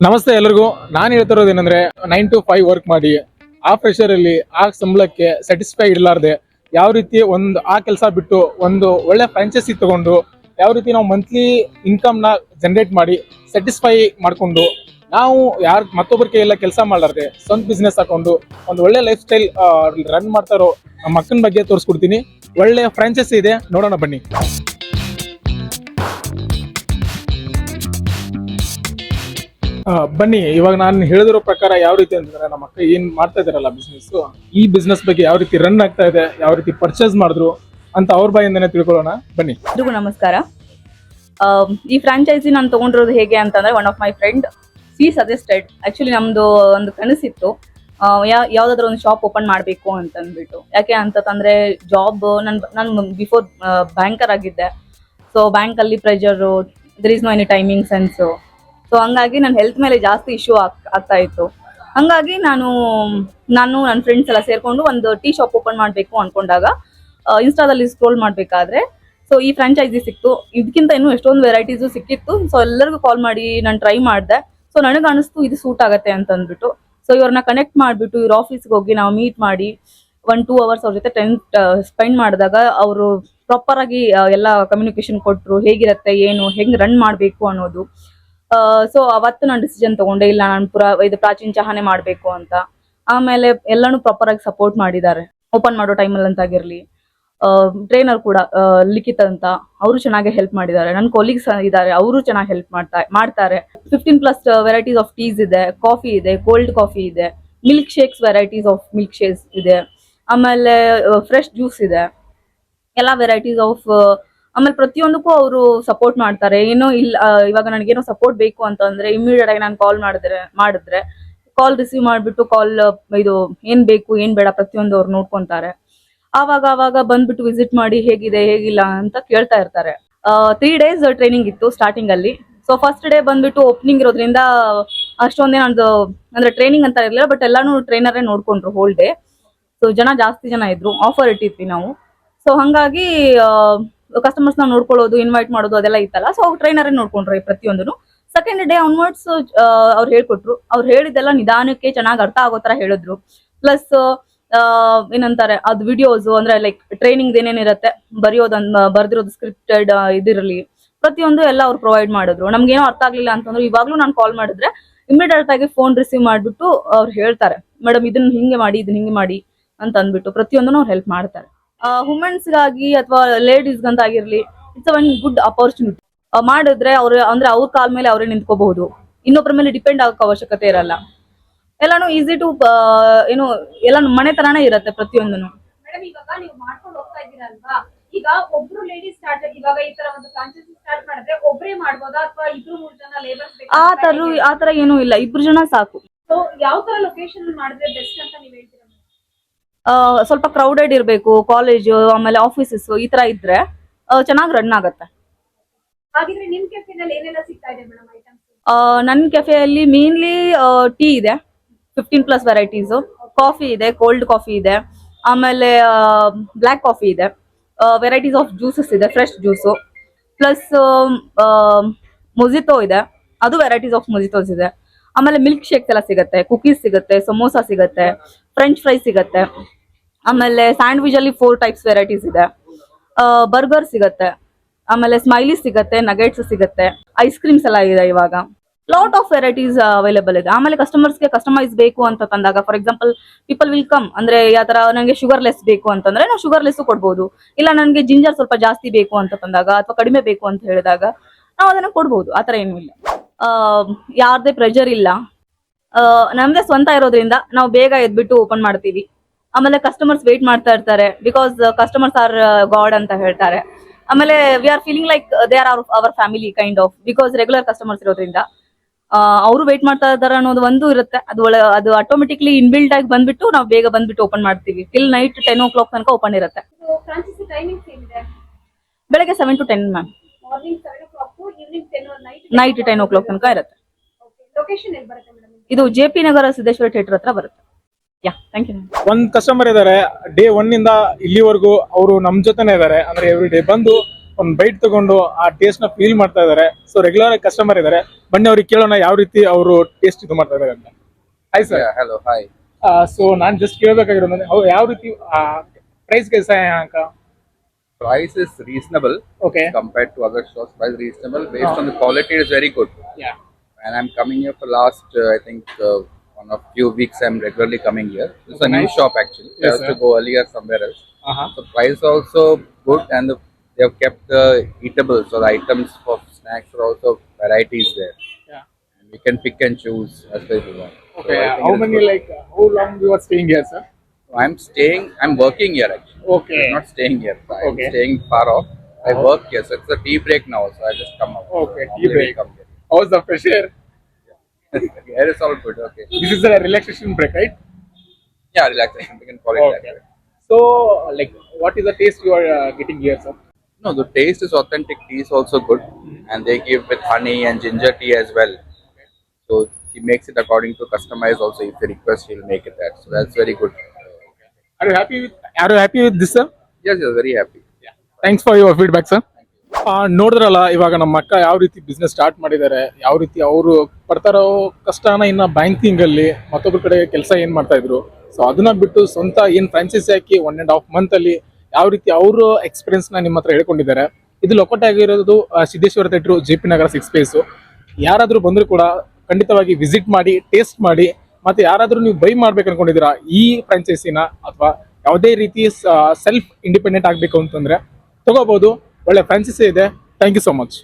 ನಮಸ್ತೆ ಎಲ್ಲರಿಗೂ. ನಾನು ಹೇಳ್ತಿರೋದು ಏನಂದ್ರೆ 9 to 5 ವರ್ಕ್ ಮಾಡಿ ಆ ಪ್ರೆಷರ್ ಅಲ್ಲಿ ಆ ಸಂಬಳಕ್ಕೆ ಸ್ಯಾಟಿಸ್ಫೈ ಇರಲಾರ್ದೆ ಯಾವ ರೀತಿ ಆ ಕೆಲಸ ಬಿಟ್ಟು ಒಂದು ಒಳ್ಳೆ ಫ್ರಾಂಚೈಸಿ ತಗೊಂಡು ಯಾವ ರೀತಿ ನಾವು ಮಂತ್ಲಿ ಇನ್ಕಮ್ ನ ಜನರೇಟ್ ಮಾಡಿ ಸ್ಯಾಟಿಸ್ಫೈ ಮಾಡ್ಕೊಂಡು ನಾವು ಮತ್ತೊಬ್ಬರ ಕೈಯೆಲ್ಲ ಕೆಲಸ ಮಾಡಲಾರ್ದೆ ಸ್ವಂತ ಬಿಸ್ನೆಸ್ ಹಾಕೊಂಡು ಒಂದು ಒಳ್ಳೆ ಲೈಫ್ ಸ್ಟೈಲ್ ರನ್ ಮಾಡ್ತಾ ಇರೋ ನಮ್ಮ ಅಕ್ಕನ ಬಗ್ಗೆ ತೋರಿಸ್ಕೊಡ್ತೀನಿ. ಒಳ್ಳೆ ಫ್ರಾಂಚೈಸಿ ಇದೆ, ನೋಡೋಣ ಬನ್ನಿ. ಬನ್ನಿ, ಇವಾಗ ನಾನು ಹೇಳಿದಿರೋ ಪ್ರಕಾರ ಯಾವ ರೀತಿ ಅಂತಂದ್ರೆ ನಮ್ಮ ಅಕ್ಕ ಏನ್ ಮಾಡ್ತಾ ಇದಾರಲ್ಲ ಬಿಸ್ನೆಸ್, ಈ ಬಿಸ್ನೆಸ್ ಬಗ್ಗೆ ಯಾವ ರೀತಿ ರನ್ ಆಗ್ತಾ ಇದೆ, ಯಾವ ರೀತಿ ಪರ್ಚೇಸ್ ಮಾಡಿದ್ರು ಅಂತ ಅವ್ರ ಬಾಯಿಂದನೇ ತಿಳ್ಕೊಳ್ಳೋಣ ಬನ್ನಿ. ಎಲ್ರಿಗೂ ನಮಸ್ಕಾರ. ಈ ಫ್ರಾಂಚೈಸಿ ನಾನು ತಗೊಂಡಿರೋದು ಹೇಗೆ ಅಂತಂದ್ರೆ one of my friend suggested. Actually ನಮ್ದು ಒಂದು ಕನಸಿತ್ತು, ಯಾವ್ದಾದ್ರು ಒಂದು ಶಾಪ್ ಓಪನ್ ಮಾಡಬೇಕು ಅಂತಂದ್ಬಿಟ್ಟು. ಯಾಕೆ ಅಂತಂದ್ರೆ ಜಾಬ್ ನಾನು ಬಿಫೋರ್ ಬ್ಯಾಂಕರ್ ಆಗಿದ್ದೆ. ಸೊ ಬ್ಯಾಂಕ್ ಅಲ್ಲಿ pressure, there is no any timing sense. So ಹಂಗಾಗಿ ನನ್ನ ಹೆಲ್ತ್ ಮೇಲೆ ಜಾಸ್ತಿ ಇಶ್ಯೂ ಆಗ್ತಾ ಇತ್ತು. ಹಂಗಾಗಿ ನಾನು ನನ್ನ ಫ್ರೆಂಡ್ಸ್ ಎಲ್ಲ ಸೇರ್ಕೊಂಡು ಒಂದು ಟೀ ಶಾಪ್ ಓಪನ್ ಮಾಡಬೇಕು ಅನ್ಕೊಂಡಾಗ ಇನ್ಸ್ಟಾದಲ್ಲಿ ಸ್ಕ್ರೋಲ್ ಮಾಡಬೇಕಾದ್ರೆ ಸೊ ಈ ಫ್ರಾಂಚೈಸಿ ಸಿಕ್ತು. ಇದಕ್ಕಿಂತ ಇನ್ನೂ ಎಷ್ಟೊಂದು ವೆರೈಟೀಸು ಸಿಕ್ಕಿತ್ತು. ಸೊ ಎಲ್ಲರಿಗೂ ಕಾಲ್ ಮಾಡಿ ನಾನು ಟ್ರೈ ಮಾಡಿದೆ. ಸೊ ನನಗೆ ಅನಿಸ್ತು ಇದು ಸೂಟ್ ಆಗತ್ತೆ ಅಂತ ಅಂದ್ಬಿಟ್ಟು. ಸೊ ಇವ್ರನ್ನ ಕನೆಕ್ಟ್ ಮಾಡಿಬಿಟ್ಟು ಇವ್ರ ಆಫೀಸ್ಗೆ ಹೋಗಿ ನಾವು ಮೀಟ್ ಮಾಡಿ 1-2 hours ಅವ್ರ ಜೊತೆ ಸ್ಪೆಂಡ್ ಮಾಡಿದಾಗ ಅವರು ಪ್ರಾಪರ್ ಆಗಿ ಎಲ್ಲ ಕಮ್ಯುನಿಕೇಶನ್ ಕೊಟ್ಟರು, ಹೇಗಿರುತ್ತೆ ಏನು ಹೆಂಗೆ ರನ್ ಮಾಡಬೇಕು ಅನ್ನೋದು. ಸೊ ಅವತ್ತು ನಾನು ಡಿಸಿಷನ್ ತಗೊಂಡೆ, ಇಲ್ಲ ನಾನು ಇದು ಪ್ರಾಚೀನ ಚಹಾನೆ ಮಾಡಬೇಕು ಅಂತ. ಆಮೇಲೆ ಎಲ್ಲಾನು ಪ್ರಾಪರ್ ಆಗಿ ಸಪೋರ್ಟ್ ಮಾಡಿದ್ದಾರೆ. ಓಪನ್ ಮಾಡೋ ಟೈಮಲ್ಲಿ ಅಂತಾಗಿರ್ಲಿ, ಟ್ರೈನರ್ ಕೂಡ ಲಿಖಿತ್ ಅಂತ, ಅವರು ಚೆನ್ನಾಗಿ ಹೆಲ್ಪ್ ಮಾಡಿದ್ದಾರೆ. ನನ್ನ ಕೊಲೀಗ್ಸ್ ಇದ್ದಾರೆ, ಅವರು ಚೆನ್ನಾಗಿ ಹೆಲ್ಪ್ ಮಾಡ್ತಾರೆ. 15+ ವೆರೈಟೀಸ್ ಆಫ್ ಟೀಸ್ ಇದೆ, ಕಾಫಿ ಇದೆ, ಕೋಲ್ಡ್ ಕಾಫಿ ಇದೆ, milk shakes varieties of milk shakes ಇದೆ, ಆಮೇಲೆ ಫ್ರೆಶ್ ಜ್ಯೂಸ್ ಇದೆ, ಎಲ್ಲ ವೆರೈಟೀಸ್ ಆಫ್. ಆಮೇಲೆ ಪ್ರತಿಯೊಂದಕ್ಕೂ ಅವರು ಸಪೋರ್ಟ್ ಮಾಡ್ತಾರೆ. ಏನೋ ಇಲ್ಲ, ಇವಾಗ ನನಗೇನೋ ಸಪೋರ್ಟ್ ಬೇಕು ಅಂತಂದ್ರೆ ಇಮಿಡಿಯೇಟ್ ಆಗಿ ನಾನು ಕಾಲ್ ಮಾಡಿದ್ರೆ ಕಾಲ್ ರಿಸೀವ್ ಮಾಡಿಬಿಟ್ಟು ಇದು ಏನ್ ಬೇಕು ಏನ್ ಬೇಡ ಪ್ರತಿಯೊಂದು ಅವ್ರು ನೋಡ್ಕೊಂತಾರೆ. ಆವಾಗ ಬಂದ್ಬಿಟ್ಟು ವಿಸಿಟ್ ಮಾಡಿ ಹೇಗಿದೆ ಹೇಗಿಲ್ಲ ಅಂತ ಕೇಳ್ತಾ ಇರ್ತಾರೆ. 3 days ಟ್ರೈನಿಂಗ್ ಇತ್ತು ಸ್ಟಾರ್ಟಿಂಗ್ ಅಲ್ಲಿ. ಸೊ ಫಸ್ಟ್ ಡೇ ಬಂದ್ಬಿಟ್ಟು ಓಪನಿಂಗ್ ಇರೋದ್ರಿಂದ ಅಷ್ಟೊಂದೇ ಅಂದ್ರೆ ಟ್ರೈನಿಂಗ್ ಅಂತ ಇರಲಿಲ್ಲ, ಬಟ್ ಎಲ್ಲಾನು ಟ್ರೈನರೇ ನೋಡ್ಕೊಂಡ್ರು ಹೋಲ್ ಡೇ. ಸೊ ಜಾಸ್ತಿ ಜನ ಇದ್ರು, ಆಫರ್ ಇಟ್ಟಿದ್ವಿ ನಾವು. ಸೊ ಹಂಗಾಗಿ ಕಸ್ಟಮರ್ಸ್ ನಾವು ನೋಡ್ಕೊಳ್ಳೋದು, ಇನ್ವೈಟ್ ಮಾಡೋದು ಅದೆಲ್ಲ ಇತ್ತಲ್ಲ. ಸೊ ಟ್ರೈನರೇ ನೋಡ್ಕೊಂಡ್ರು ಪ್ರತಿಯೊಂದನ್ನು. ಸೆಕೆಂಡ್ ಡೇ ಆನ್ವರ್ಡ್ಸ್ ಅವ್ರು ಹೇಳ್ಕೊಟ್ರು. ಅವ್ರು ಹೇಳಿದೆಲ್ಲ ನಿಧಾನಕ್ಕೆ ಚೆನ್ನಾಗಿ ಅರ್ಥ ಆಗೋ ತರ ಹೇಳಿದ್ರು. ಪ್ಲಸ್ ಏನಂತಾರೆ ಅದು ವಿಡಿಯೋಸ್ ಅಂದ್ರೆ ಲೈಕ್ ಟ್ರೈನಿಂಗ್ ಏನೇನಿರುತ್ತೆ, ಬರ್ದಿರೋದು ಸ್ಕ್ರಿಪ್ಟೆಡ್ ಇದಿರಲಿ ಪ್ರತಿಯೊಂದು ಎಲ್ಲ ಅವ್ರು ಪ್ರೊವೈಡ್ ಮಾಡಿದ್ರು. ನಮ್ಗೇನೋ ಅರ್ಥ ಆಗ್ಲಿಲ್ಲ ಅಂತಂದ್ರೆ ಇವಾಗ್ಲೂ ನಾನು ಕಾಲ್ ಮಾಡಿದ್ರೆ ಇಮಿಡಿಯೇಟ್ ಆಗಿ ಫೋನ್ ರಿಸೀವ್ ಮಾಡ್ಬಿಟ್ಟು ಅವ್ರು ಹೇಳ್ತಾರೆ, ಮೇಡಮ್ ಇದನ್ನ ಹಿಂಗೆ ಮಾಡಿ ಅಂತ ಅಂದ್ಬಿಟ್ಟು ಪ್ರತಿಯೊಂದನ್ನು ಅವ್ರು ಹೆಲ್ಪ್ ಮಾಡ್ತಾರೆ. ವುಮೆನ್ಸ್ಗಾಗಿ ಅಥವಾ ಲೇಡೀಸ್ಗಂತ ಆಗಿರ್ಲಿ, ಇಟ್ಸ್ ಒನ್ ಗುಡ್ ಅಪರ್ಚುನಿಟಿ. ಮಾಡಿದ್ರೆ ಅವ್ರ ಕಾಲ್ ಮೇಲೆ ಅವರೇ ನಿಂತ್ಕೋಬಹುದು, ಇನ್ನೊಬ್ಬರ ಮೇಲೆ ಡಿಪೆಂಡ್ ಆಗೋ ಅವಶ್ಯಕತೆ ಇರಲ್ಲ. ಎಲ್ಲಾನು ಈಸಿ ಟು ಏನು ಎಲ್ಲ ಮನೆ ತರಾನೇ ಇರುತ್ತೆ ಪ್ರತಿಯೊಂದನು. ಮೇಡಮ್ ಇವಾಗ ನೀವು ಮಾಡ್ಕೊಂಡು ಹೋಗ್ತಾ ಇದ್ದೀರಲ್ವಾ, ಈಗ ಒಬ್ರು ಲೇಡೀಸ್ ಸ್ಟಾರ್ಟ್ ಇವಾಗ ಈ ತರ ಒಂದು ಫ್ರಾಂಚೈಸಿ ಸ್ಟಾರ್ಟ್ ಮಾಡಿದ್ರೆ ಒಬ್ಬರೇ ಮಾಡ್ಬೋದಾ ಅಥವಾ 2-3 ಜನ ಲೇಬರ್ಸ್ ಆ ತರ ಏನೂ ಇಲ್ಲ, 2 ಜನ ಸಾಕು. ಸೊ ಯಾವ ತರ ಲೊಕೇಶನ್ ಮಾಡಿದ್ರೆ ಬೆಸ್ಟ್ ಅಂತ ನೀವು ಹೇಳ್ತೀರಾ? ಸ್ವಲ್ಪ ಕ್ರೌಡೆಡ್ ಇರಬೇಕು, ಕಾಲೇಜು ಆಮೇಲೆ ಆಫೀಸಸ್ ಈ ತರ ಇದ್ರೆ ಚೆನ್ನಾಗಿ ರನ್ ಆಗತ್ತೆ. ಹಾಗಿದ್ರೆ ನಿಮ್ ಕೆಫೆನಲ್ಲಿ ಏನೆಲ್ಲ ಸಿಗ್ತಾ ಇದೆ ಮೇಡಮ್ ಐಟಮ್ಸ್? ನನ್ನ ಕೆಫೆಯಲ್ಲಿ ಮೇನ್ಲಿ ಟೀ ಇದೆ, 15+ ವೆರೈಟೀಸ್. ಕಾಫಿ ಇದೆ, ಕೋಲ್ಡ್ ಕಾಫಿ ಇದೆ, ಆಮೇಲೆ ಬ್ಲ್ಯಾಕ್ ಕಾಫಿ ಇದೆ, ವೆರೈಟೀಸ್ ಆಫ್ ಜ್ಯೂಸಸ್ ಇದೆ, ಫ್ರೆಶ್ ಜ್ಯೂಸು. ಪ್ಲಸ್ ಮೊಜಿಟೋ ಇದೆ, ಅದು ವೆರೈಟೀಸ್ ಆಫ್ ಮೊಜಿಟೋಸ್ ಇದೆ. ಆಮೇಲೆ ಮಿಲ್ಕ್ ಶೇಕ್ಸ್ ಎಲ್ಲ ಸಿಗುತ್ತೆ, ಕುಕೀಸ್ ಸಿಗುತ್ತೆ, ಸಮೋಸಾ ಸಿಗುತ್ತೆ, ಫ್ರೆಂಚ್ ಫ್ರೈ ಸಿಗುತ್ತೆ. ಆಮೇಲೆ ಸ್ಯಾಂಡ್ವಿಚ್ ಅಲ್ಲಿ 4 types ವೆರೈಟೀಸ್ ಇದೆ, ಬರ್ಗರ್ ಸಿಗುತ್ತೆ, ಆಮೇಲೆ ಸ್ಮೈಲಿ ಸಿಗುತ್ತೆ, ನಗೆಟ್ಸ್ ಸಿಗುತ್ತೆ, ಐಸ್ ಕ್ರೀಮ್ಸ್ ಎಲ್ಲ ಇದೆ. ಇವಾಗ ಲಾಟ್ ಆಫ್ ವೆರೈಟೀಸ್ ಅವೈಲೇಬಲ್ ಇದೆ. ಆಮೇಲೆ ಕಸ್ಟಮರ್ಸ್ಗೆ ಕಸ್ಟಮೈಸ್ ಬೇಕು ಅಂತ ತಂದಾಗ, for example people will come ಅಂದ್ರೆ ಯಾವ ತರ ನನಗೆ ಶುಗರ್ಲೆಸ್ ಬೇಕು ಅಂತಂದ್ರೆ ನಾವು ಶುಗರ್ಲೆಸ್ ಕೊಡ್ಬೋದು. ಇಲ್ಲ ನನಗೆ ಜಿಂಜರ್ ಸ್ವಲ್ಪ ಜಾಸ್ತಿ ಬೇಕು ಅಂತ ತಂದಾಗ ಅಥವಾ ಕಡಿಮೆ ಬೇಕು ಅಂತ ಹೇಳಿದಾಗ ನಾವು ಅದನ್ನ ಕೊಡ್ಬೋದು. ಆತರ ಏನೂ ಇಲ್ಲ, ಯಾರ್ದೇ ಪ್ರೆಷರ್ ಇಲ್ಲ. ನಮ್ದೇ ಸ್ವಂತ ಇರೋದ್ರಿಂದ ನಾವು ಬೇಗ ಎದ್ಬಿಟ್ಟು ಓಪನ್ ಮಾಡ್ತೀವಿ. ಆಮೇಲೆ ಕಸ್ಟಮರ್ಸ್ ವೇಟ್ ಮಾಡ್ತಾ ಇರ್ತಾರೆ, ಬಿಕಾಸ್ ಕಸ್ಟಮರ್ಸ್ ಆರ್ ಗಾಡ್ ಅಂತ ಹೇಳ್ತಾರೆ. ಆಮೇಲೆ we are feeling like they are hour family kind of, because regular customers ಇರೋದ್ರಿಂದ ಅವರು ವೇಟ್ ಮಾಡ್ತಾ ಇದ್ದಾರೆ ಅನ್ನೋದು ಒಂದು ಇರುತ್ತೆ. ಅದು ಆಟೋಮೆಟಿಕ್ಲಿ ಇನ್ಬಿಲ್ಟ್ ಆಗಿ ಬಂದ್ಬಿಟ್ಟು ನಾವು ಬೇಗ ಬಂದ್ಬಿಟ್ಟು ಓಪನ್ ಮಾಡ್ತೀವಿ. ಟಿಲ್ ನೈಟ್ 10 o'clock ತನಕ ಓಪನ್ ಇರುತ್ತೆ. ಫ್ರಾಂಚೈಸಿ ಟೈಮಿಂಗ್ಸ್ ಏನಿದೆ? ಬೆಳಗ್ಗೆ 7 to 10 ma'am. Morning 7 o'clock, evening 10 or night 10 o'clock ತನಕ ಇರುತ್ತೆ. ಲೊಕೇಶನ್ ಎಲ್ಲಿ ಬರುತ್ತೆ ಮೇಡಮ್? ಇದು JP ನಗರ ಸಿದ್ದೇಶ್ವರ ಥಿಯೇಟರ್ ಹತ್ರ ಬರುತ್ತೆ. Thank you. ಒಂದ್ ಕಸ್ಟಮರ್ ಇದಾರೆ, ಡೇ 1 ಇಂದ ಇಲ್ಲಿವರೆಗೂ ಅವರು ನಮ್ ಜೊತೆನೆ ಇದಾರೆ. ಅಂದ್ರೆ ಎವ್ರಿ ಡೇ ಬಂದು ಒಂದ್ ಬೈಟ್ ತಗೊಂಡು ಆ ಟೇಸ್ಟ್ ನ ಫೀಲ್ ಮಾಡ್ತಾ ಇದಾರೆ. ಸೊ ರೆಗ್ಯುಲರ್ ಕಸ್ಟಮರ್ ಇದಾರೆ. ಬನ್ನಿ ಅವ್ರಿಗೆ ಕೇಳೋಣ ಯಾವ ರೀತಿ ಅವರು ಟೇಸ್ಟ್ ಇದು ಮಾಡ್ತಾ ಇದ್ದಾರೆ ಅಂತ. Hi sir. Yeah, hello, hi. So ನಾನು ಜಸ್ಟ್ ಕೇಳಬೇಕಾಗಿರೋದು ಅವ್ರು ಯಾವ ರೀತಿ ಪ್ರೈಸ್ कैसा है यहाँ का? Price is reasonable Okay. compared to other shops. Price reasonable based on the quality is very good. Yeah. And I'm coming here for last I think one of few weeks. I'm regularly coming here. It's a new Nice. shop actually. I Yes, used to sir. go earlier somewhere else. Uh-huh. So price also good, and they have kept the eatables, so the items for snacks are also varieties there. Yeah. And we can pick and choose as per you want. So Okay. I think How it's many good. how long you are staying here, sir? I'm working here actually. Okay. I'm not staying here. I'm Okay. staying far off. I Oh. work here, so it's a tea break now, so I just come out. Okay, tea Normally we break. come here. How's the fresh air? Here is all good, okay. This is a relaxation break, right? Yeah, relaxation, we can call it that Okay. way. So, like, what is the taste you are getting here, sir? No, the taste is authentic, tea is also good, and they give with honey and ginger tea as well. So he makes it according to customize also. If they request, he'll make it that. So that's very good. Are you happy with this, sir? Yes, yes, very happy. Thanks for your feedback sir. ನೋಡಿದ್ರಲ್ಲ ಇವಾಗ ನಮ್ಮ ಅಕ್ಕ ಯಾವ ರೀತಿ business start ಮಾಡಿದ್ದಾರೆ, ಯಾವ ರೀತಿ ಅವರು ಪಡ್ತಾರೋ ಕಷ್ಟನ ಇನ್ನ ಬ್ಯಾಂಕಿಂಗ್ ಅಲ್ಲಿ ಮತ್ತೊಬ್ಬರ ಕಡೆ ಕೆಲಸ ಏನ್ ಮಾಡ್ತಾ ಇದ್ರು. ಸೊ ಅದನ್ನ ಬಿಟ್ಟು ಸ್ವಂತ ಏನ್ ಫ್ರಾಂಚೈಸಿ ಹಾಕಿ 1.5 month ಅಲ್ಲಿ ಯಾವ ರೀತಿ ಅವರು ಎಕ್ಸ್ಪೀರಿಯನ್ಸ್ ನ ನಿಮ್ಮ ಹತ್ರ ಹೇಳ್ಕೊಂಡಿದ್ದಾರೆ. ಇದು ಲೊಕೇಟ್ ಆಗಿರೋದು ಸಿದ್ದೇಶ್ವರ ಥಿಯೇಟರ್, JP ನಗರ 6 Phase. ಯಾರಾದ್ರೂ ಬಂದ್ರು ಕೂಡ ಖಂಡಿತವಾಗಿ ವಿಸಿಟ್ ಮಾಡಿ, ಟೇಸ್ಟ್ ಮಾಡಿ. ಮತ್ತೆ ಯಾರಾದ್ರೂ ನೀವು ಬೈ ಮಾಡ್ಬೇಕು ಅನ್ಕೊಂಡಿದ್ದೀರಾ ಈ ಫ್ರಾಂಚೈಸಿನ ಅಥವಾ ಯಾವುದೇ ರೀತಿ ಸೆಲ್ಫ್ ಇಂಡಿಪೆಂಡೆಂಟ್ ಆಗ್ಬೇಕು ಅಂತಂದ್ರೆ ತಗೋಬಹುದು. ಒಳ್ಳೆ ಫ್ರಾಂಚೈಸಿ ಇದೆ. Thank you so much.